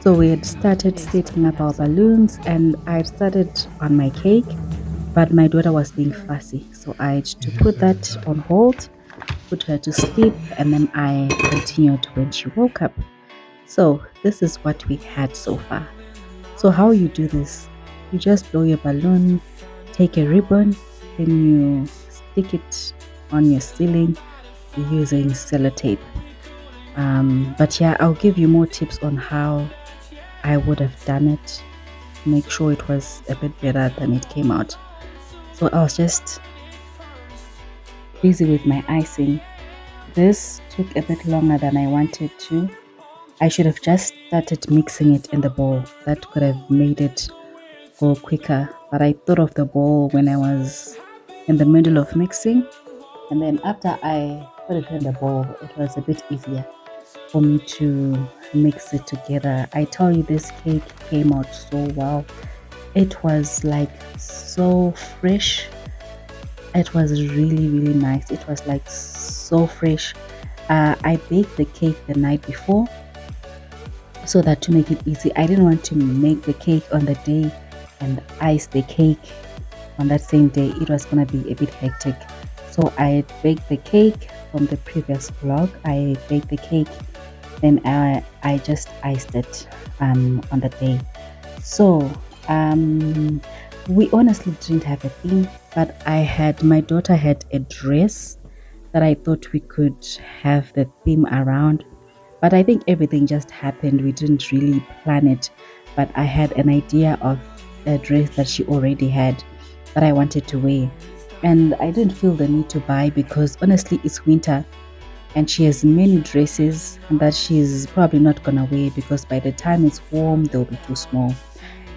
So we had started setting up our balloons and I had started on my cake, but my daughter was being fussy. So I had to put that on hold, put her to sleep, and then I continued when she woke up. So this is what we had so far. So how you do this? You just blow your balloon, take a ribbon, then you stick it on your ceiling using sellotape. But yeah, I'll give you more tips on how I would have done it. Make sure it was a bit better than it came out. So I was just busy with my icing. This took a bit longer than I wanted to. I should have just started mixing it in the bowl. That could have made it go quicker. But I thought of the bowl when I was in the middle of mixing. And then after I put it in the bowl, it was a bit easier for me to mix it together. I tell you, this cake came out so well. It was like so fresh. It was really, really nice. It was like so fresh. I baked the cake the night before so that to make it easy, I didn't want to make the cake on the day and ice the cake on that same day. It was gonna be a bit hectic. So I baked the cake from the previous vlog. I baked the cake, then I just iced it on the day. So we honestly didn't have a theme, but my daughter had a dress that I thought we could have the theme around. But I think everything just happened. We didn't really plan it. But I had an idea of a dress that she already had that I wanted to wear. And I didn't feel the need to buy because honestly, it's winter and she has many dresses that she's probably not gonna wear because by the time it's warm, they'll be too small.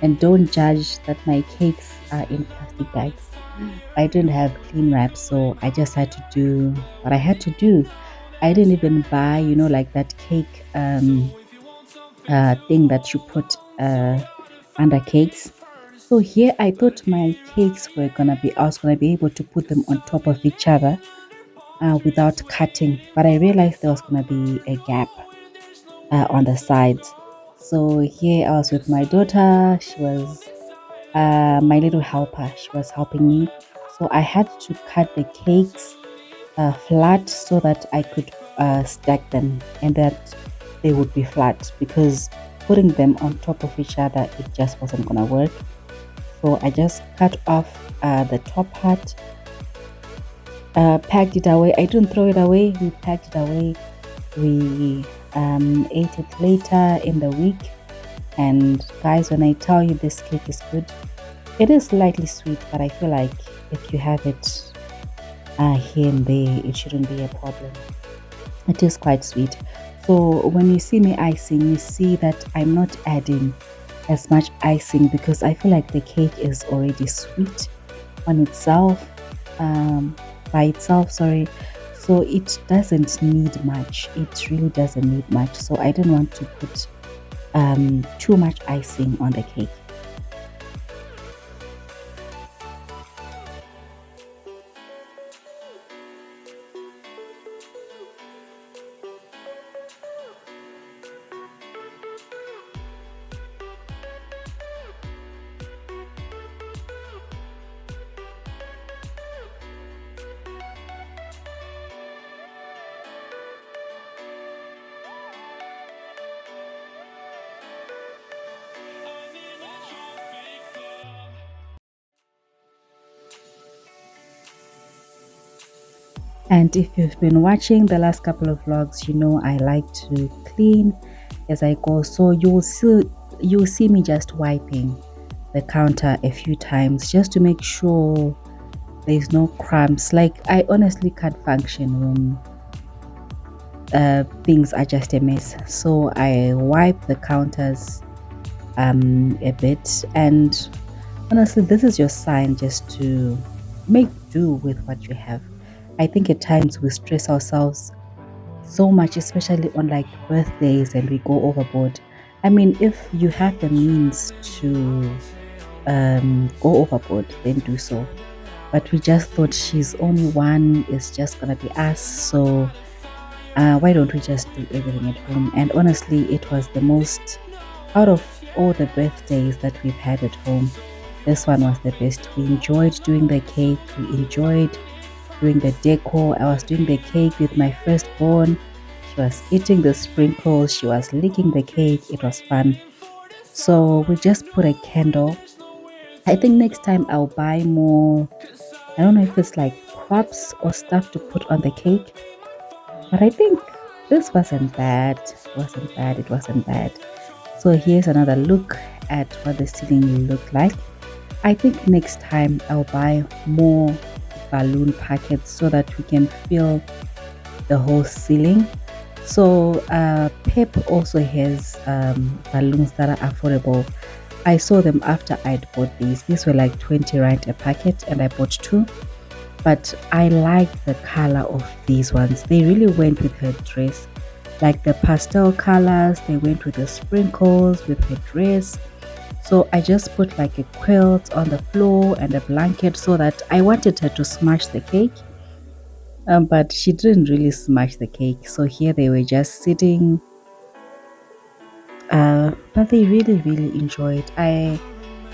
And don't judge that my cakes are in plastic bags. I didn't have clean wrap, so I just had to do what I had to do. I didn't even buy, like that cake thing that you put under cakes. So here I thought my cakes I was gonna be able to put them on top of each other without cutting, but I realized there was gonna be a gap on the sides. So here I was with my daughter. She was my little helper. She was helping me. So I had to cut the cakes flat so that I could stack them and that they would be flat because putting them on top of each other, it just wasn't gonna work. So I just cut off the top part, packed it away. I didn't throw it away. We packed it away. We ate it later in the week. And guys, when I tell you this cake is good, it is slightly sweet, but I feel like if you have it here and there, it shouldn't be a problem. It is quite sweet. So when you see me icing, you see that I'm not adding as much icing because I feel like the cake is already sweet on itself, by itself, sorry. So it doesn't need much. It really doesn't need much. So I didn't want to put too much icing on the cake. And if you've been watching the last couple of vlogs, you know I like to clean as I go. So you'll see me just wiping the counter a few times just to make sure there's no crumbs. Like I honestly can't function when things are just a mess. So I wipe the counters a bit, and honestly, this is your sign just to make do with what you have. I think at times we stress ourselves so much, especially on like birthdays, and we go overboard. I mean, if you have the means to go overboard, then do so. But we just thought she's only one, it's just gonna be us. So why don't we just do everything at home? And honestly, it was the most Out of all the birthdays that we've had at home, this one was the best. We enjoyed doing the cake. We enjoyed doing the decor. I was doing the cake with my firstborn. She was eating the sprinkles. She was licking the cake. It was fun. So we just put a candle. I think next time I'll buy more. I don't know if it's like props or stuff to put on the cake, but I think this wasn't bad. It wasn't bad. It wasn't bad. So here's another look at what the ceiling looked like. I think next time I'll buy more balloon packets so that we can fill the whole ceiling. So Pep also has balloons that are affordable. I saw them after I'd bought these. These were like 20 rand a packet and I bought two. But I like the color of these ones. They really went with her dress. Like the pastel colors, they went with the sprinkles, with her dress. So I just put like a quilt on the floor and a blanket so that I wanted her to smash the cake. But she didn't really smash the cake. So here they were just sitting. But they really, really enjoyed. I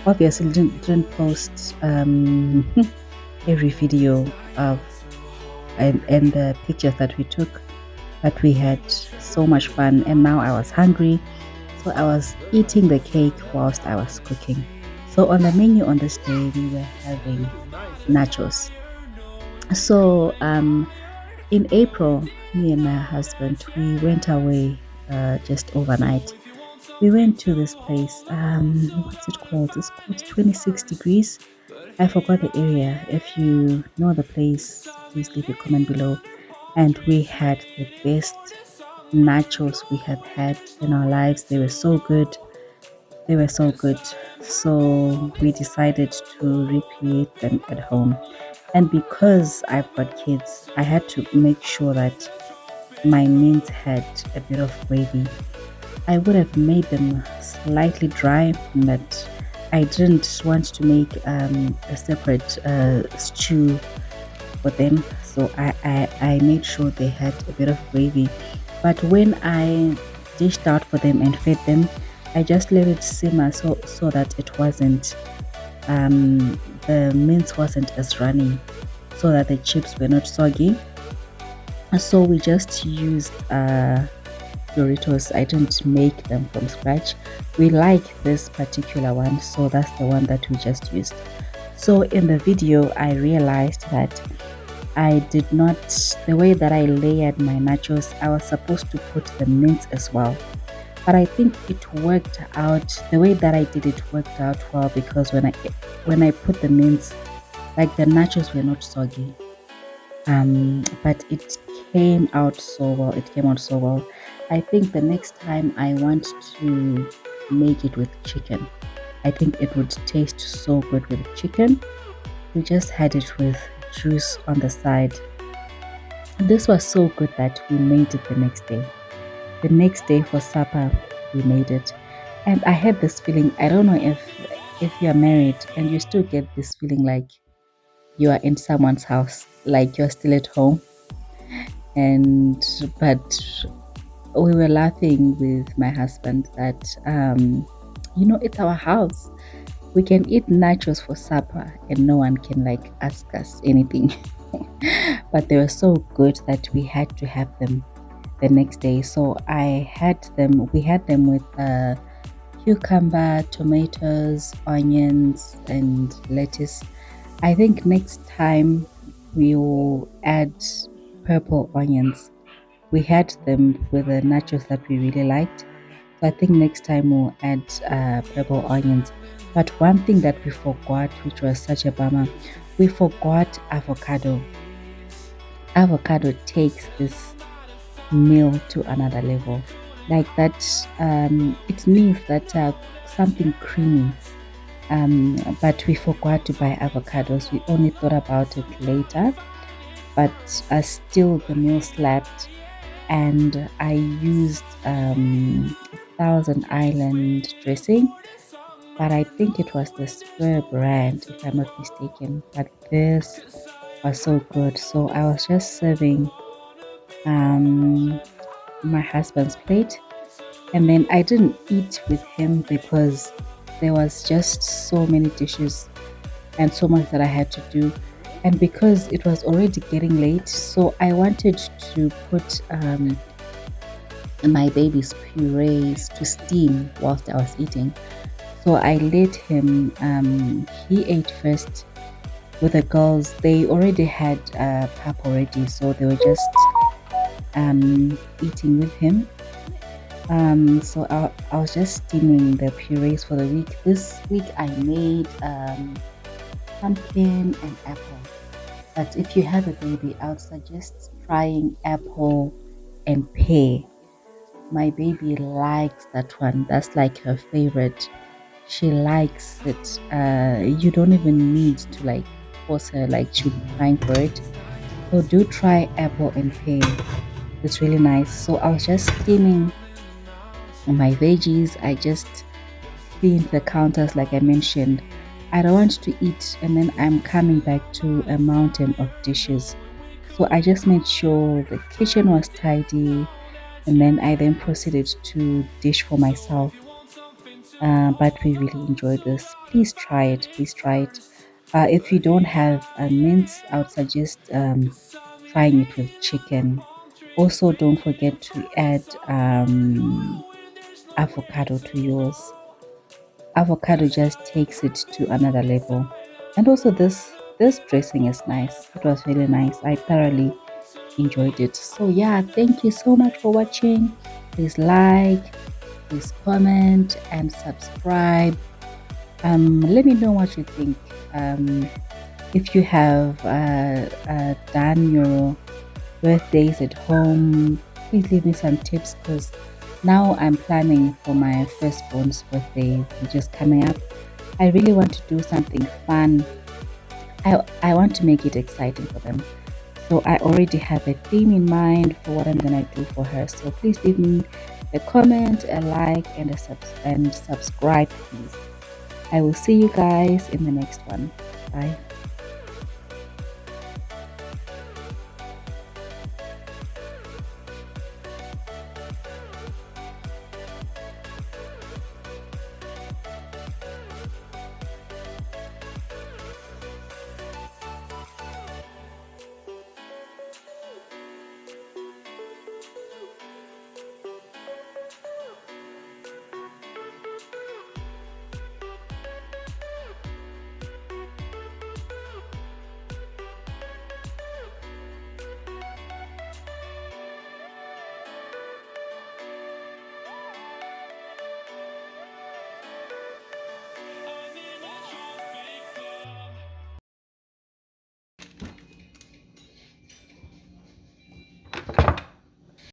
obviously didn't post every video of and the pictures that we took, but we had so much fun. And now I was hungry, so I was eating the cake whilst I was cooking. So on the menu on this day, we were having nachos. So in April, me and my husband, we went away just overnight. We went to this place. What's it called? It's called 26 Degrees. I forgot the area. If you know the place, please leave a comment below. And we had the best nachos we have had in our lives. They were so good. They were so good. So we decided to recreate them at home. And because I've got kids, I had to make sure that my mince had a bit of gravy. I would have made them slightly dry, but I didn't want to make a separate stew for them. So I made sure they had a bit of gravy. But when I dished out for them and fed them, I just let it simmer so that it wasn't the mince wasn't as runny, so that the chips were not soggy. So we just used Doritos. I didn't make them from scratch. We like this particular one, so that's the one that we just used. So in the video, I realized that I did not, the way that I layered my nachos, I was supposed to put the mince as well. But I think it worked out, the way that I did it worked out well, because when I put the mince, like the nachos were not soggy. But it came out so well. It came out so well. I think the next time I want to make it with chicken. I think it would taste so good with chicken. We just had it with juice on the side. This was so good that we made it the next day. The next day for supper, we made it. And I had this feeling, I don't know if you're married and you still get this feeling like you are in someone's house, like you're still at home. And but we were laughing with my husband that it's our house. We can eat nachos for supper and no one can like ask us anything. But they were so good that we had to have them the next day. So we had them with cucumber, tomatoes, onions, and lettuce. I think next time we will add purple onions. We had them with the nachos that we really liked. So I think next time we'll add purple onions. But one thing that we forgot, which was such a bummer, we forgot avocado. Avocado takes this meal to another level. Like that, it means that something creamy. But we forgot to buy avocados. We only thought about it later. But still, the meal slapped. And I used Thousand Island dressing, but I think it was the Spur brand, if I'm not mistaken. But this was so good. So I was just serving my husband's plate, And then I didn't eat with him because there was just so many dishes and so much that I had to do. And because it was already getting late, so I wanted to put my baby's purees to steam whilst I was eating. So I let him, he ate first with the girls. They already had pap already, so they were just eating with him. So I was just steaming the purees for the week. This week I made pumpkin and apple. But if you have a baby, I would suggest trying apple and pear. My baby likes that one. That's like her favorite. She likes it. You don't even need to like force her, like she'll be crying for it. So do try apple and pear. It's really nice. So I was just steaming my veggies. I just cleaned the counters like I mentioned. I don't want to eat and then I'm coming back to a mountain of dishes. So I just made sure the kitchen was tidy and then I then proceeded to dish for myself. But we really enjoyed this. Please try it. Please try it. If you don't have mince, I would suggest trying it with chicken. Also, don't forget to add avocado to yours. Avocado just takes it to another level. And also, this dressing is nice. It was really nice. I thoroughly enjoyed it. So yeah, thank you so much for watching. Please like, please comment and subscribe. Let me know what you think. If you have done your birthdays at home, please leave me some tips because now I'm planning for my firstborn's birthday, which is coming up. I really want to do something fun. I want to make it exciting for them. So I already have a theme in mind for what I'm gonna do for her. So please leave me a comment, a like, and and subscribe, please. I will see you guys in the next one. Bye.